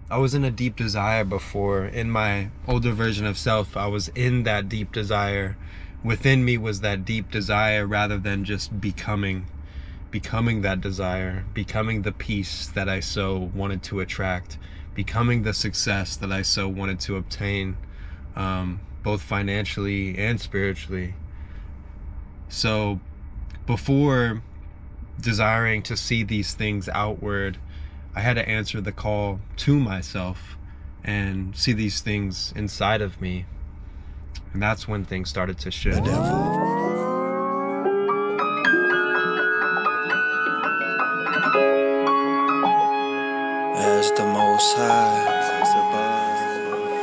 I was in a deep desire before. In my older version of self, I was in that deep desire. Within me was that deep desire, rather than just becoming that desire, becoming the peace that I so wanted to attract, becoming the success that I so wanted to obtain, both financially and spiritually. So before desiring to see these things outward, I had to answer the call to myself and see these things inside of me. And that's when things started to shift. The devil. As the Most High,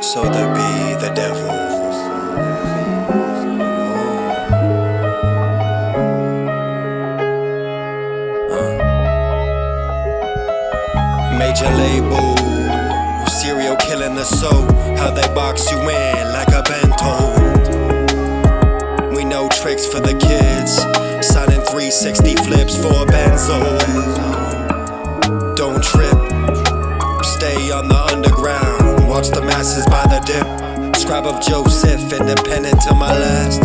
so there be the devil. Major label, serial killing the soul. How they box you in like a bento. We know tricks for the kids, signing 360 flips for a benzo. Don't trip, stay on the underground. Watch the masses by the dip. Scribe of Joseph, independent till my last.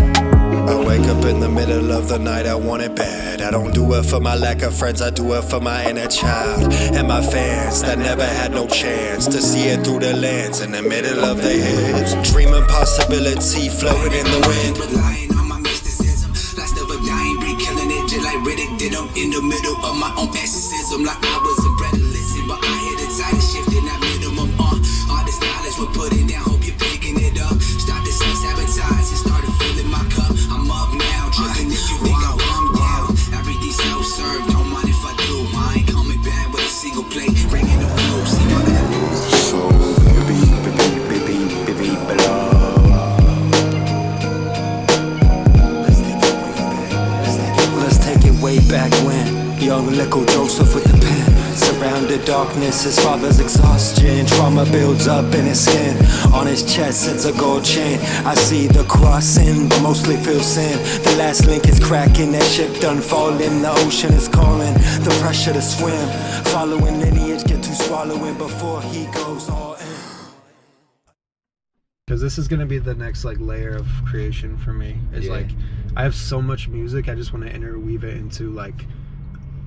I wake up in the middle of the night, I want it bad. I don't do it for my lack of friends, I do it for my inner child. And my fans that never had no chance to see it through the lens in the middle of their heads. Dreaming possibility floating in the wind. Relying on my mysticism, last of a dying breed, killing it just like Riddick did. I'm in the middle of my own exorcism, like I was a bred to listen, but I hear the tide shifting that minimum. All this knowledge we're putting down, hope you're picking it up. Stop this self-sabotage and started filling my cup. I'm up now, tripping if you think I'll calm down. Everything's self-served, don't mind if I do. I ain't coming back with a single plate, bringing the flow, see my levels. So baby, let's take it way back when young little Joseph with the pen. Surrounded darkness, his father's exhaustion. Trauma builds up in his skin. On his chest sits a gold chain. I see the crossing, but mostly feel sin. The last link is cracking, that ship done falling. The ocean is calling, the pressure to swim. Following lineage, get to swallowing before he goes all in. Because this is going to be the next like layer of creation for me. Is like, I have so much music, I just want to interweave it into like,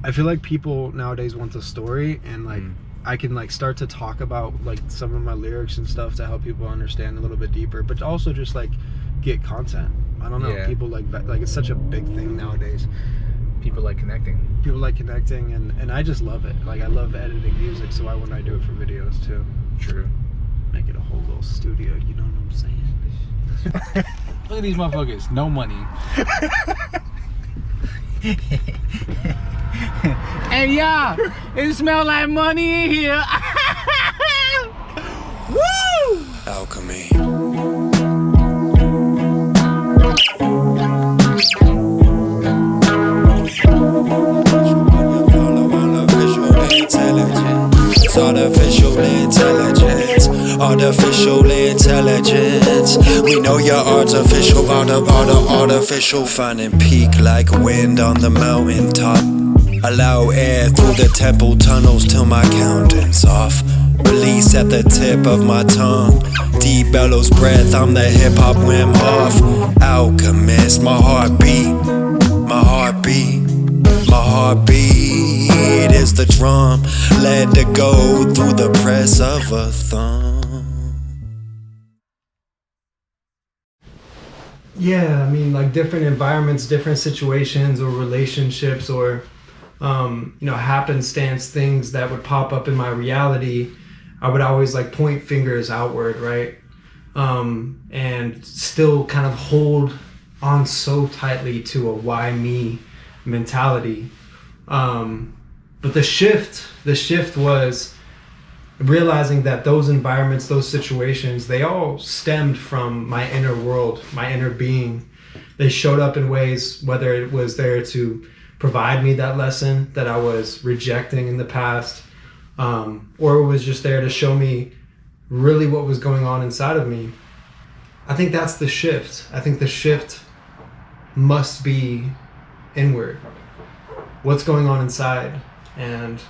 I feel like people nowadays want the story, and like I can like start to talk about like some of my lyrics and stuff to help people understand a little bit deeper, but also just like get content. I don't know, people like it's such a big thing nowadays. People like connecting, and I just love it. Like I love editing music, so why wouldn't I do it for videos too? True. Make it a whole little studio, you know what I'm saying? Look at these motherfuckers, no money. Hey y'all, it smell like money in here. Woo! Alchemy. It's artificial intelligence. Artificial intelligence. We know you're artificial, artificial. Finding peak like wind on the mountaintop. Allow air through the temple tunnels till my counting's off. Release at the tip of my tongue. Deep bellows breath, I'm the hip-hop Wim Hof. Alchemist, my heartbeat. My heartbeat. My heartbeat is the drum. Let it go through the press of a thumb. Yeah, I mean, like different environments, different situations or relationships or happenstance things that would pop up in my reality, I would always like point fingers outward, right? And still kind of hold on so tightly to a why me mentality. But the shift was realizing that those environments, those situations, they all stemmed from my inner world, my inner being. They showed up in ways, whether it was there to provide me that lesson that I was rejecting in the past, or it was just there to show me really what was going on inside of me. I think that's the shift. I think the shift must be inward. What's going on inside? And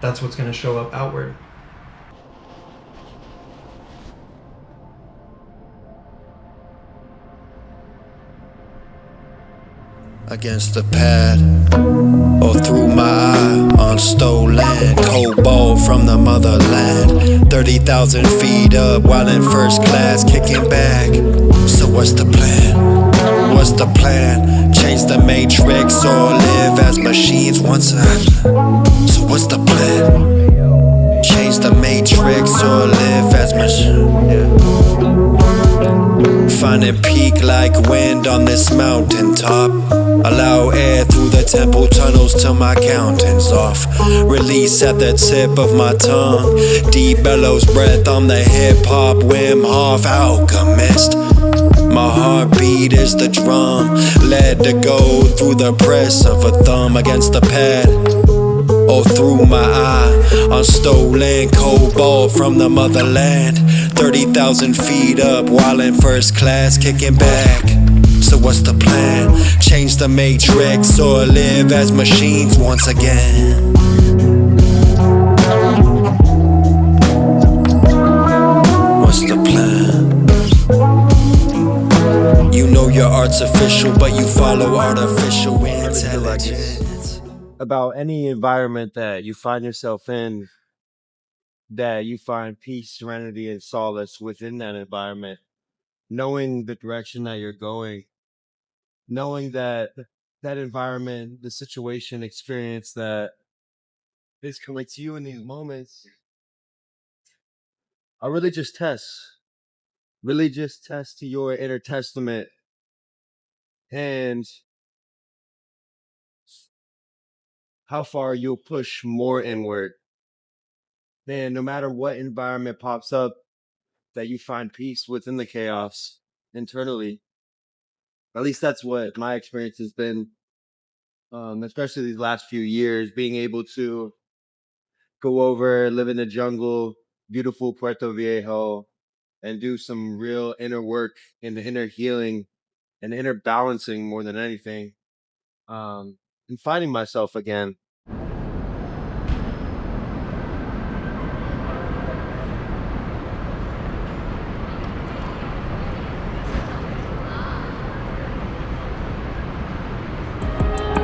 that's what's going to show up outward. Against the pad, or through my eye on stolen cobalt from the motherland. 30,000 feet up while in first class, kicking back. So what's the plan? What's the plan? Change the matrix or live as machines once again? So what's the plan? Change the matrix or live as machines? Finding peak like wind on this mountaintop. Allow air through the temple tunnels till my counting's off. Release at the tip of my tongue. Deep bellows breath on the hip-hop Wim Hof alchemist. My heartbeat is the drum, led to go through the press of a thumb against the pad, or through my eye on stolen cobalt from the motherland. 30,000 feet up while in first class, kicking back. So what's the plan? Change the matrix or live as machines once again? What's the plan? You know you're artificial, but you follow artificial intelligence. About any environment that you find yourself in, that you find peace, serenity, and solace within that environment, knowing the direction that you're going, knowing that that environment, the situation, experience that is coming to you in these moments are really just tests, to your inner testament and how far you'll push more inward. Then no matter what environment pops up, that you find peace within the chaos internally. At least that's what my experience has been, especially these last few years, being able to go over, live in the jungle, beautiful Puerto Viejo, and do some real inner work and inner healing and inner balancing more than anything, and finding myself again.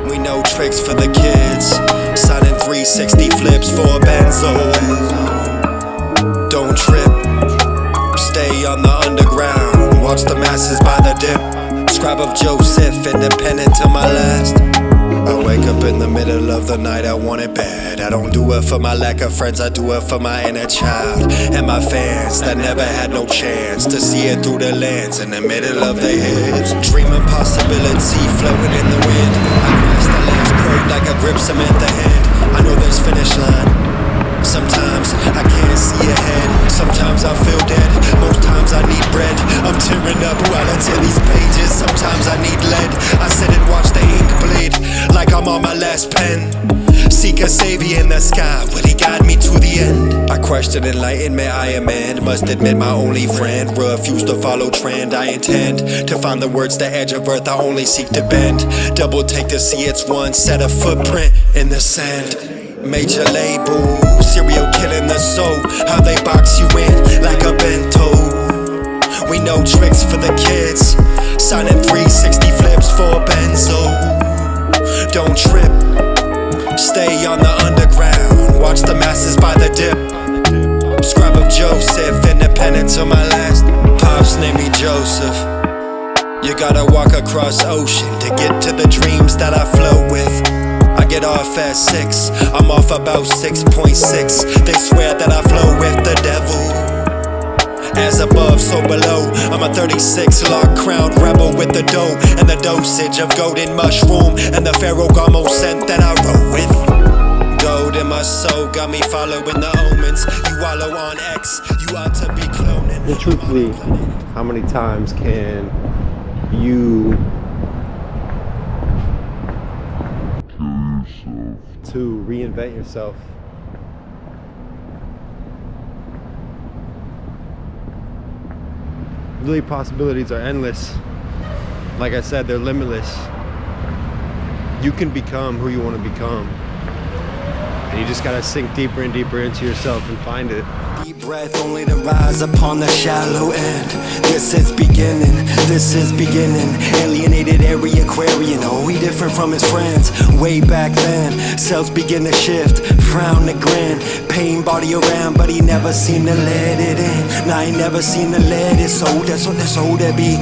We know tricks for the kids, signing 360 flips for a benzo. Don't trip, stay on the underground, watch the masses by the dip. Scribe of Joseph, independent till my last. I wake up in the middle of the night, I want it bad. I don't do it for my lack of friends, I do it for my inner child and my fans that never had no chance to see it through the lens in the middle of their heads. Dreaming possibility floating in the wind. I grasp the last quote like a grip Samantha hand. I know there's finish line. Sometimes I can't see ahead, sometimes I feel dead, most times I need bread. I'm tearing up while I tear these pages, sometimes I need lead. I sit and watch the ink bleed, like I'm on my last pen. Seek a savior in the sky, will he guide me to the end? I question enlightenment, I amend, must admit my only friend. Refuse to follow trend, I intend to find the words, the edge of earth I only seek to bend. Double take to see it's one set of footprint in the sand. Major label, serial killing the soul. How they box you in like a bento. We know tricks for the kids, signing 360 flips for a benzo. Don't trip, stay on the underground, watch the masses by the dip. Scribe of Joseph, independent till my last. Pops name me Joseph. You gotta walk across ocean to get to the dreams that I flow with. I get off at 6, I'm off about 6.6. They swear that I flow with the devil. As above, so below, I'm a 36 lock crowned rebel with the dough and the dosage of golden mushroom and the Ferragamo scent that I roll with. Gold in my soul got me following the omens. You wallow on X, you ought to be cloning. Well, truthfully, how many times can you to reinvent yourself? Really, possibilities are endless. Like I said, they're limitless. You can become who you want to become. And you just gotta sink deeper and deeper into yourself and find it. Deep breath only to rise upon the shallow end. This is beginning, this is beginning. Alienated area Aquarian, oh, he different from his friends. Way back then, cells begin to shift, frown to grin. Pain body around, but he never seemed to let it in. Nah, he never seemed to let it, so that's what this old to be.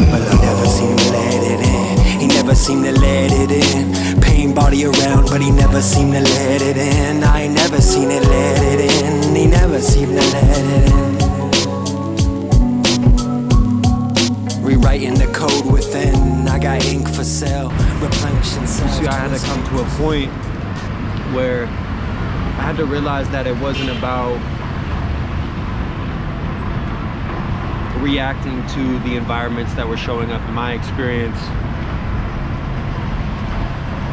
But I never seemed to let it in. He never seemed to let it in. Pain body around, but he never seemed to let it in. I ain't never seen it let it in. He never seemed to let it in. Rewriting the code within. I got ink for sale, replenishing cells. See, I had to come to a point where I had to realize that it wasn't about reacting to the environments that were showing up in my experience.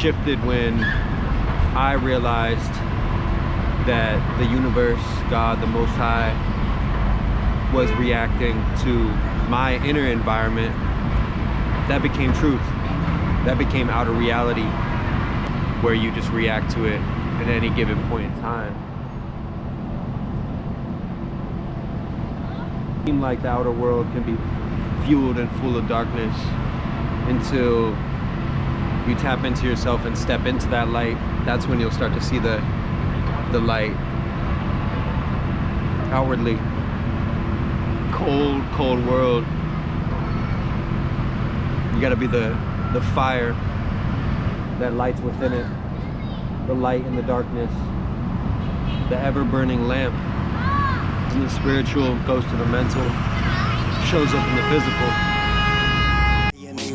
Shifted when I realized that the universe, God, the Most High, was reacting to my inner environment. That became truth. That became outer reality, where you just react to it at any given point in time. It seemed like the outer world can be fueled and full of darkness until you tap into yourself and step into that light. That's when you'll start to see the light outwardly. Cold world. You gotta be the fire that lights within it, the light in the darkness, the ever-burning lamp. And the spiritual goes to the mental, shows up in the physical.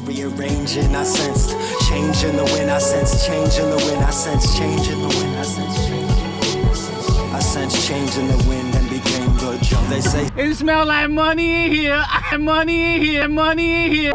Rearranging, I sensed change in the wind. I sense change in the wind. I sense change in the wind. I sense change in the wind. I sense change in the wind and became good. They say It smell like money in here. Money in here. Money in here.